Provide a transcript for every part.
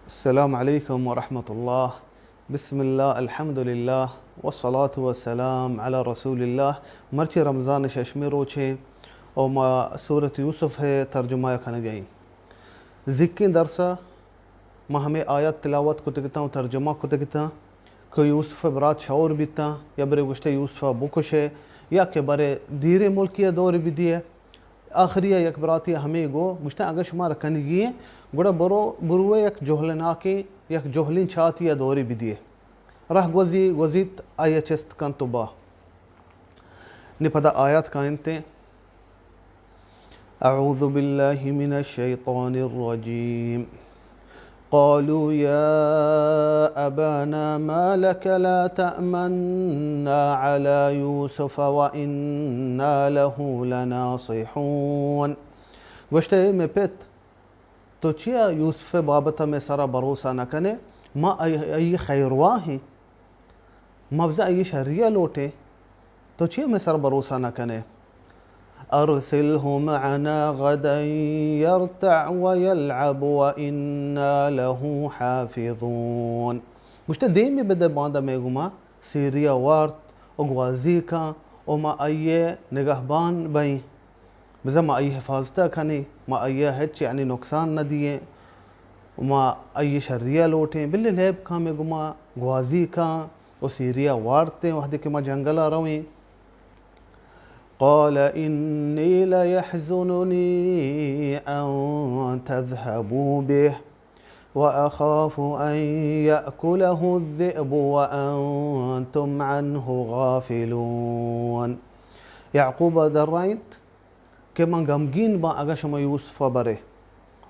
السلام عليكم ورحمة الله. بسم الله الحمد لله والصلاة والسلام على رسول الله. مرچی رمضان ششمیرو چه او ما سورة يوسف है तर्जुमा खाने गई जिक्की दरसा ما हमें आयत तिलावत को तकता हूँ तर्जुमा को तकता को यूसुफ बरात शौर बीता या बरे गुश्ते यूसुफ बुकुश है या के बरे धीरे मुल्किया दौर भी दिए आखिरी एक बराती हमें गो गुश्ते अगर शुमार कनी गिए गुड़ा बरो बुरुए एक जोहलना के एक जोहलिन छाती या दौरी भी दिए रह वजीत आया चस्त कन तुबा निपदा आयत कायनते अऊज़ु बिल्लाहि मिनश शैतानिर रजीम قالوا يا أبانا ما لك لا تأمنا على يوسف وإنا له لناصحون गोश्ते में पेत तो चिया यूसुफ बाबत में सारा भरोसा न कने माँ आई खैरवा है मब्जा आई शरिया लोटे तो चिया में सारा भरोसा न कने अरसिलहु मअना गदन यरतअ व यलअब व इन्ना लहु हाफिज़ून गोश्ते दे में बदे बांदा में गुमा सीरिया वार्त उगवाजी का ओमा आइये निगहबान बई बज़ा मा आई हिफाजता खनी मा आइया हेच यानी नुकसान न दिए मा आई शरिया लोटे बिल्ले लेब का में गुमा गवाजी का और सीरिया वारते वहदे के मा जंगला रवी قال إني ليحزنني أن تذهبوا به وأخاف أن يأكله الذئب وأنتم عنه غافلون يعقوب دريت कि मां गमगीन बा अगर शमा यूसुफ बरे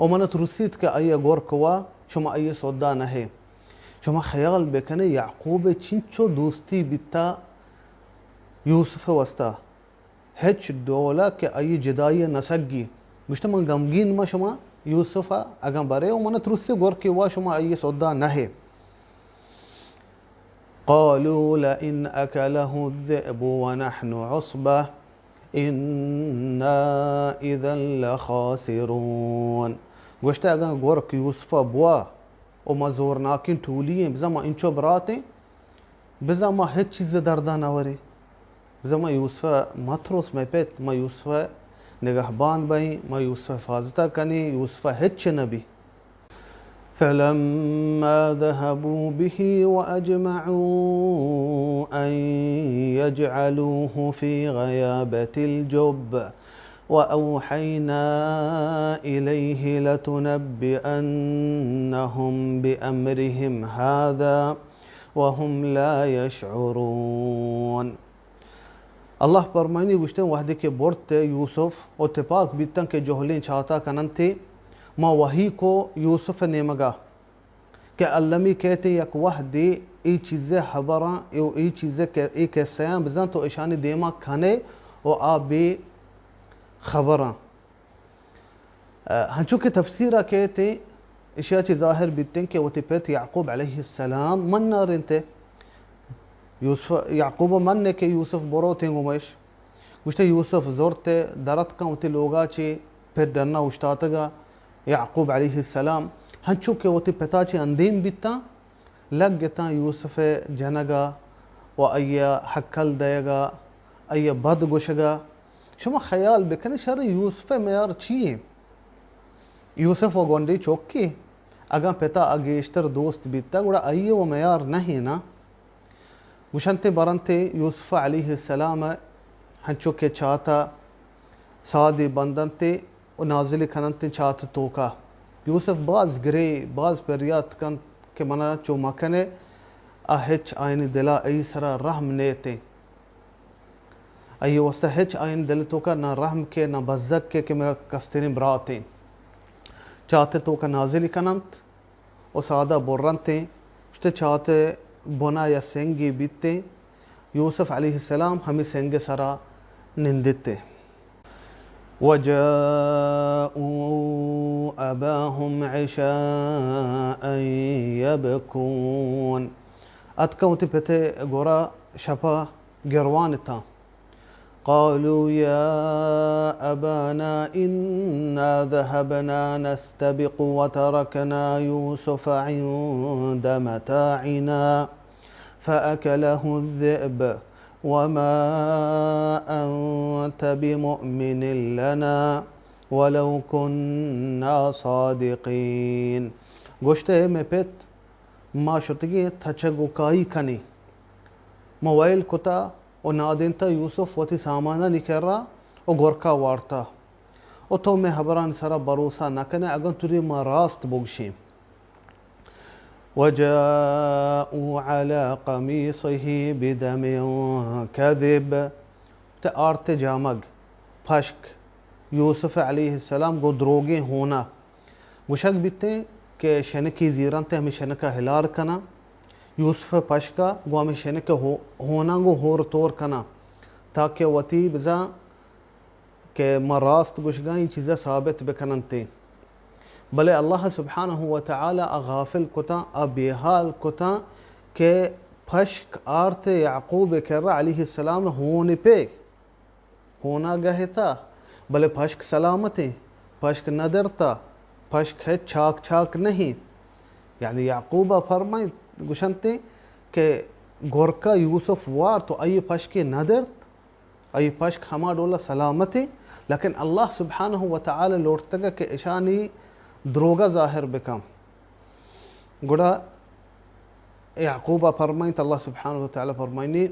और मन तुरसीत के आये गौर कवा शमा आये सौदा न है शमा ख्याल बेकने याकूब चिंचो दोस्ती बिता यूसुफ वस्ता हेच डोला के आये जदाई नसगी मुश्त मां गमगीन मा शमा यूसुफ अगर बरे और मन तुरसी गौर के वा शमा आये सौदा न है قالوا لئن أكله الذئب ونحن عصبة इन्ना इज़न लखासिरून गोश्ते अगर गौर की यूसुफ बुआ और मजोर नाकिन टूलिए बिज़मा इंचो बराते बिज़मा हेच चीज़ दर्दा नवरे बिज़मा यूसुफ मथरोस में पेत मा यूसुफ निगहबान बई मा यूसुफ हिफाजता कनी यूसुफ हेच नबी فلما ذهبوا به وأجمعوا أن يجعلوه في غيابة الجب وأوحينا إليه لتنبئنهم بأمرهم هذا وهم لا يشعرون الله فرماني وشتن وحده के बोर्ड यूसुफ और इत्तेफाक बीतन के जोहलिन चाहता कनंते माँ वही को यूसुफ ने मगा कि अल्लमी कहते यक वह दे ई चीज़ें हबरा ई चीज़ें के एक सयां बज़न तो इशानी देमा खाने और आ बे खबरा हंचू के तफसीरा कहते इशिया ची ज़ाहिर बीतें कि वती पेत याकूब अलैहिस्सलाम मन नारनते यूसुफ याकूब मन ने के यूसुफ बोरो थे गुमश गुश्ते यूसुफ ज़ोरते दरत का उती लोगा ची फिर डरना उश्तातगा याकूब अलैहिस्सलाम हंचू के वती पिताची अंदीम बीता लग गता यूसुफ जनगा व अय्या हक्कल दयगा अय्या बद गुशगा शुमा ख्याल बेकने शर यूसुफ में यार छिए यूसुफ व गोंडी चौकी अगा पिता अगेश्तर दोस्त बीता गुड़ा अय्या व मयार नहीं ना मुशंते बरंते यूसुफ अलैहिस्सलाम हंचू के चाहता सादी बंदनते और नाजिल खनंते चाहत तोका यूसुफ बाज गिरे बाज परियात कन के मना चो मकने अहेच आयन दिला ऐ सरा रहम नेते अय वस्ता हेच आयन दिल तोका ना रहम के ना बज़क के मैं कस्तरी बराते चाहते तोका नाजिल खनंत और सादा बोरंते उस्ते चाहते बोना या सेंगी बीते यूसुफ अलैहिस्सलाम हमें सेंगे सरा निंदिते وجاءوا أباهم عشاء يبكون أتكوتي بتي غورا شفا جروان تا قالوا يا أبانا إنا ذهبنا نستبق وتركنا يوسف عند متاعنا فأكله الذئب وما أنت بمؤمن لنا ولو كنا صادقين. گوشته مپت ما شتگی تچگوکایی کنی موائل کتا و نادینتا یوسف وتی سامانا نکرا و گورکا وارتا و تو میں حبران سرا بروسا نکنے اگر توری ما راست بگشیم. وجاءوا على قميصه بدم كذب تارت جامگ پشک یوسف علیہ السلام کو دروگے ہونا گوشک بیتے کہ شنکی زیران تے ہمیں شنکا ہلار کنا یوسف پشکا گو ہمیں شنکا ہونا گو ہور طور کنا تاکہ وتی بزا کہ مراست گوشگائیں چیزیں ثابت بکنن تے بلے اللہ سبحانہ وتعالی غافل کتا ابیحال کتا کہ پشک آرت یعقوب کرا علیہ السلام ہونے پہ ہونا گہتا بلے پشک سلامت ہے پشک ندرتا پشک ہے چھاک چھاک نہیں یعنی یعقوبہ فرمائیں گوشنتے کہ گورکا یوسف وار تو ای پشک ندرت ای پشک ہما ڈولا سلامت ہے لیکن اللہ سبحانہ وتعالی لوٹتگا کہ اشانی دروگا ظاہر بکم گوڑا یعقوبہ فرمائیں تو اللہ سبحانہ وتعالی فرمائنی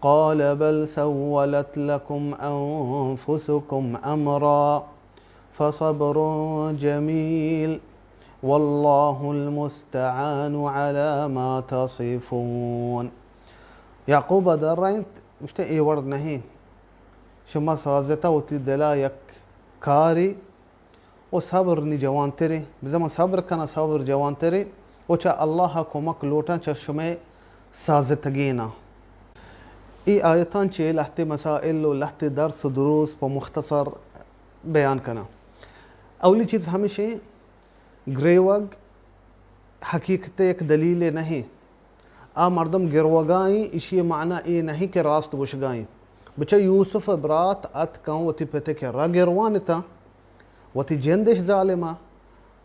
قال بل سولت لكم أنفسكم أمرا فصبر جميل والله المستعان على ما تصفون. یعقوبہ در رائنت مشتے ای ورد نہیں شما سازتا وتی دلا یک کاری و صبر نی جوان تری بزمان صبر کنا صبر جوان تری و چا اللہ کمک لوٹا چا شما سازتگینا. ای آیتان چه لحت مسائل و لحت درس و دروس پا مختصر بیان کنا. اولی چیز ہمیشہ گریوگ حقیقت ایک دلیل نہیں آ مردم گروگائیں اسی معنی ای نہیں کہ راست گوشگائیں بچہ یوسف برات ات کان وتی پتے کہ را گروانتا وتی جندش ظالمہ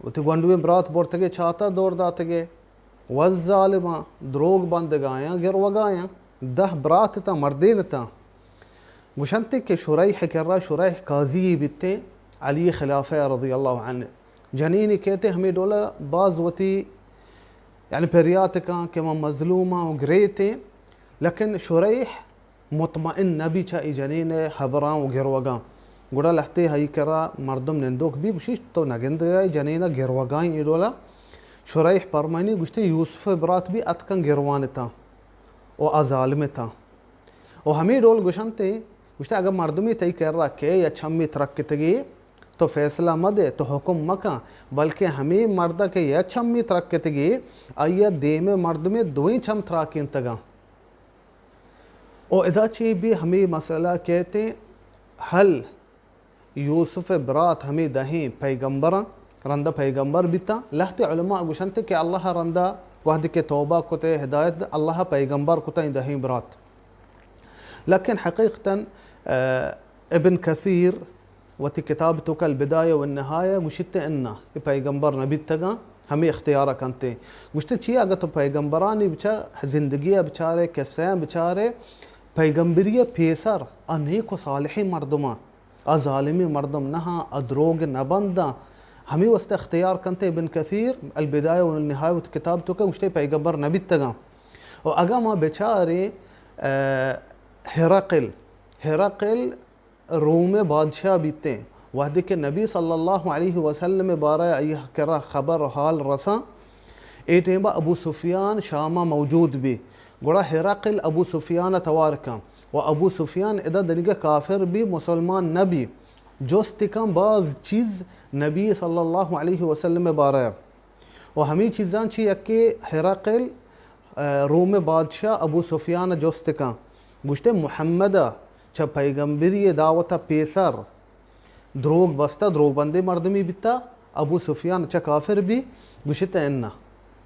وتی گونڈوی برات بورتگے چاہتا دور داتگے وز ظالمہ دروگ بندگایاں گروگایاں ده برات تا مردین تا گوشنتے کہ شریح کرا شریح قاضی بیتے علی خلافہ رضی اللہ عنہ جنینی کہتے ہمیں دولا باز وتی يعني برياتك كما مظلومة وقريتي لكن شريح مطمئن نبي شاي جنين حبران وقروغان قولا لحتي هاي كرا مردم نندوك بي بشيش تو نگند جنين قروغان يدولا شريح برماني قشتي يوسف برات بي اتكن قروانتا و ازالمتا و همي دول قشنتي قشتي اگر مردمي تاي كرا كي یا چھمی ترکتگی تو فیصلہ مدے تو حکم مکا بلکہ ہمیں مردہ کے یا چھمی ترکتگی آیا دیم مرد میں دوئیں چھم تراکین تگا او ادا چی بھی ہمیں مسئلہ کہتے حل یوسف برات ہمیں دہیں پیغمبران رندہ پیغمبر بیتا لہت علماء گوشنتے کہ اللہ رندہ وحد کے توبہ کتے ہدایت اللہ پیغمبر کتے دہیں برات لیکن حقیقتا ابن کثیر وتی کتابتك البداية والنهاية گوشت انا پیغمبر نبی تگا ہمیں اختیارہ کنتے گوشت چی اگر تو پیغمبرانی بچا زندگی بچارے کسیں بچارے پیغمبری پیسر انیک و صالحی مردمہ ظالمی مردم نہا ادروگ نبندہ ہمیں وسط اختیار کنتے ابن کثیر البداية والنهاية وتی کتابتك گوشت پیغمبر نبی تگا و اگا ما بچارے ہرقل روم بادشاہ بیتے وحدی کے نبی صلی اللہ علیہ وسلم بارہ ایہ کرا خبر حال رسا اے ٹیمہ ابو سفیان شامہ موجود بھی گوڑا ہرقل ابو سفیان توارکا و ابو سفیان ادا دنگا کافر بھی مسلمان نبی جوستکم بعض چیز نبی صلی اللہ علیہ وسلم بارہ و ہمیں چیزان چی اکی ہرقل روم بادشاہ ابو سفیان جوستکا گوشتے محمدہ چا پیغمبری دعوت پیسر دروگ بستا دروگ بندے مردمی بیتا ابو سفیان چا کافر بھی گوشتا انا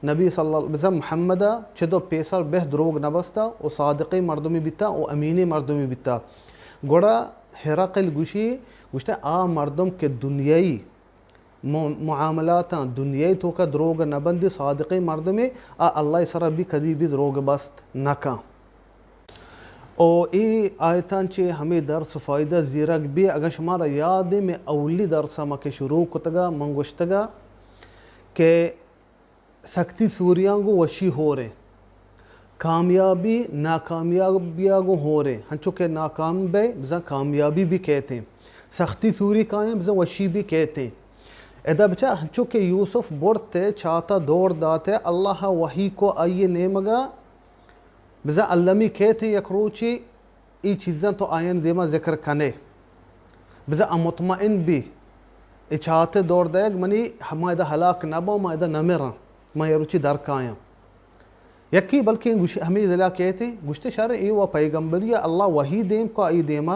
نبی صلی اللہ علیہ وسلم محمدہ چا دو پیسر بہ دروگ نبستا و صادقی مردمی بیتا و امینی مردمی بیتا गोड़ा हिरकल गुशी गुश्ते आ मर्दम के दुनियाई मुआमलात दुनियाई तो का द्रोग नबंदी सादिक़ी मर्द में आ अल्लाह सरा भी कदी भी द्रोग बस्त नका ओ ए आयतान चे हमें दर्स फ़ायदा ज़ीरक भी अगर शुमारा याद में अवली दर्स के शुरू कुतगा मंगुश्तगा के सख्ती सूर्यांगो वशी हो रहे कामयाबी नाकामयाबियागो हो रहे हंचो के नाकाम बे बिजा कामयाबी भी कहते हैं सख्ती सूरी कायम बिजा वशी भी कहते हैं एदा बचा हंचो के यूसुफ बोरते चाहता दौड़ दाते अल्लाह वही को आइए नेमगा बिजा अल्लमी कहते यकरूची ई चीज़ें तो आयन देमा जिक्र कने बिजा अमुतमइन भी चाहते दौड़ देग मनी हमायदा हलाक नबो मायदा नमेरा मैं रुचि दर काया यकी बल्कि हमें दिला कहते गुश्ते शार ए व पैगंबरिया अल्लाह वही देम को आई देमा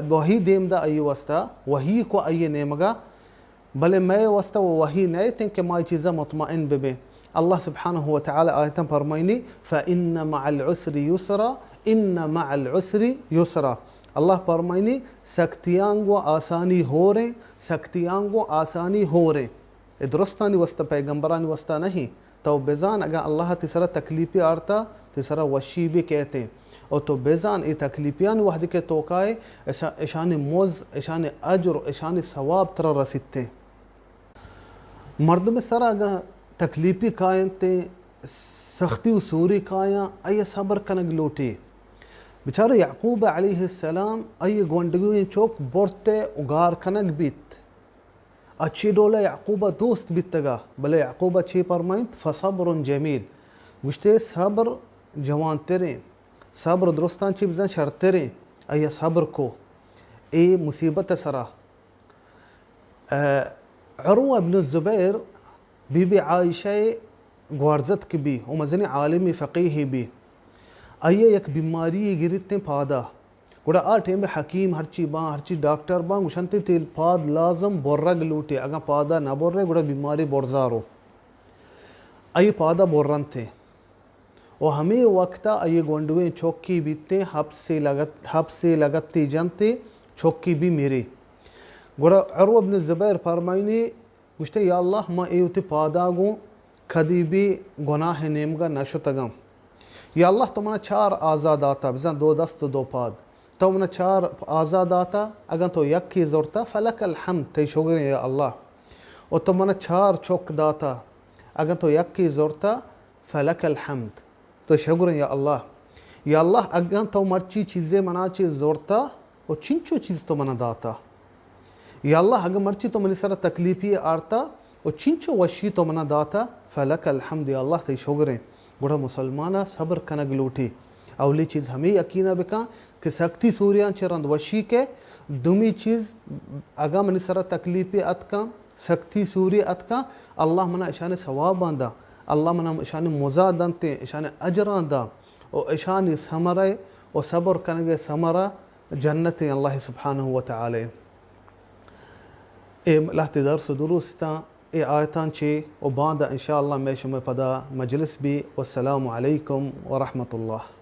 वही देम दा आई वस्ता वही को आई नेमगा भले मैं वस्ता वही नहीं थे कि माई चीज़ा मुतमइन बेबे अल्लाह सुब्हानहु व तआला आयतन फरमाइनी फ़इन्न मअल उसरि युसरा इन्न मअल उसरि युसरा अल्लाह फरमाइनी सख्तियांगो आसानी हो रहे सख्तियांगो आसानी हो रहे दुरुस्तानी वस्ता पैगंबरानी वस्ता नहीं तो बेजान अगर अल्लाह तिसरा तकलीफ़ी आरता तिसरा वशी भी कहते और तो बेजान ये तकलीफ़ियान वहद के तोकाए ऐशान मोज़ ऐशान अजर ऐशान सवाब तरह रसीते मर्द में सर अगर तकलीफ़ी कायते सख्ती उसूरी काया अय सब्र कनग लोटी बेचारा याकूब अलैहिस्सलाम अय गोंडगुइन चौक बोरते उगार कनग बीत अच्छी डोला याकूबा दोस्त बितगा भले याकूबा अच्छी परमाइंत फसब्रुन जमील गुश्ते सब्र जवान तेरे सब्र दुरुस्तान चिब्ज़न शर्त तेरे अय सब्र को ए मुसीबत सरा उरवा इब्न ज़ुबैर बीबी आयशा ग्वारजत की भी और मज़नी आलिमी फ़क़ीह भी अये एक बीमारी गिरते पादा गुड़ा आ टेम में हकीम हरची डॉक्टर बा गुशंती तिल पाद लाजम बोर्रग लूटे अगर पादा ना बोर्रे गुड़ा बीमारी बोरजारो अये पादा बोर्रन थे और हमें वक्ता अये गोंडुए चौकी बीते हब से लगती जनते चौकी भी मेरे गुड़ा उरवा इब्न ज़ुबैर फरमाइनी गुश्ते या अल्लाह मैं एवती पादागो कदी भी गुनाह नेमगा नशुतगम या अल्लाह तो मना चार आज़ाद आता बिजा दो दस्त दो पाद तो मना चार आज़ाद आता अगर तो यक की ज़ोरता फलकल हम्द ते शुगर या अल्लाह और तो मना चार चौक दाता अगर तो यक की ज़ोरता फलकल हम्द तो शुगर या अल्लाह अगर तो मर्ची चीज़ें मना चीज़ ज़ोरता और चिंचो चीज़ तो मना दाता या अल्लाह अगर मर्ची तो मनी सारा तकलीफ़ी आरता और चिंचो वशी तो मना दाता फलकल हम्द या अल्लाह ते शुगर बुढ़ा मुसलमाना सब्र कनग लूटी अवली चीज़ हमें यकीना बिका कि सख्ती सूर्यान चरंद वशी के दुमी चीज़ अगा मनी सरा तकलीफ़ी अतका सख्ती सूर्य अतका अल्लाह मना इशान सवाब बांधा अल्लाह मना इशान मुजा दंते इशान अजरान दा और इशान समरा और सब्र कनगे समरा जन्नत अल्लाह सुब्हानहु व तआला ए लहते दर्स दुरुस्ता ए आयतान चे और बाद इंशाअल्लाह मैं शुमे पदा मजलिस भी वस्सलामु अलैकुम व रहमतुल्लाह।